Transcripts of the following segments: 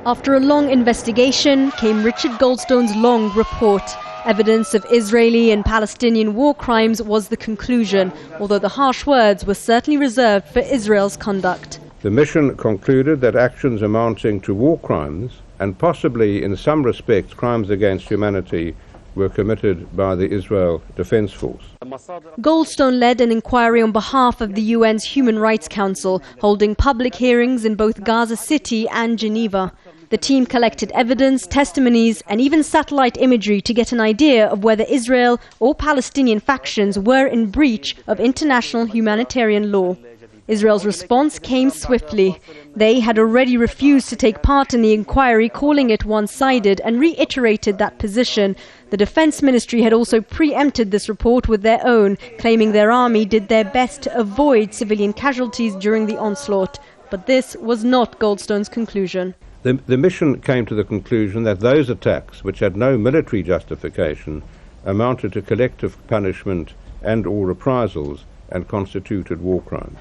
After a long investigation came Richard Goldstone's long report. Evidence of Israeli and Palestinian war crimes was the conclusion, although the harsh words were certainly reserved for Israel's conduct. The mission concluded that actions amounting to war crimes, and possibly in some respects crimes against humanity, were committed by the Israel Defense Force. Goldstone led an inquiry on behalf of the UN's Human Rights Council, holding public hearings in both Gaza City and Geneva. The team collected evidence, testimonies, and even satellite imagery to get an idea of whether Israel or Palestinian factions were in breach of international humanitarian law. Israel's response came swiftly. They had already refused to take part in the inquiry, calling it one-sided, and reiterated that position. The Defense Ministry had also preempted this report with their own, claiming their army did their best to avoid civilian casualties during the onslaught. But this was not Goldstone's conclusion. The mission came to the conclusion that those attacks, which had no military justification, amounted to collective punishment and/or reprisals and constituted war crimes.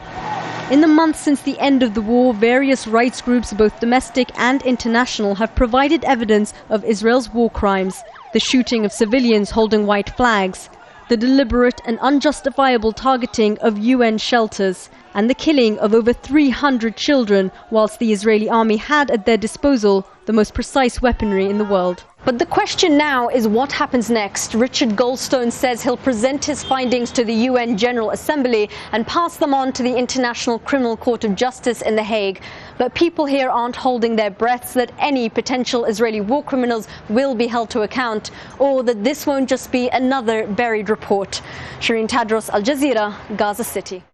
In the months since the end of the war, various rights groups, both domestic and international, have provided evidence of Israel's war crimes. The shooting of civilians holding white flags, the deliberate and unjustifiable targeting of UN shelters, and the killing of over 300 children, whilst the Israeli army had at their disposal the most precise weaponry in the world. But the question now is what happens next. Richard Goldstone says he'll present his findings to the UN General Assembly and pass them on to the International Criminal Court of Justice in The Hague. But people here aren't holding their breaths that any potential Israeli war criminals will be held to account, or that this won't just be another buried report. Sherine Tadros, Al Jazeera, Gaza City.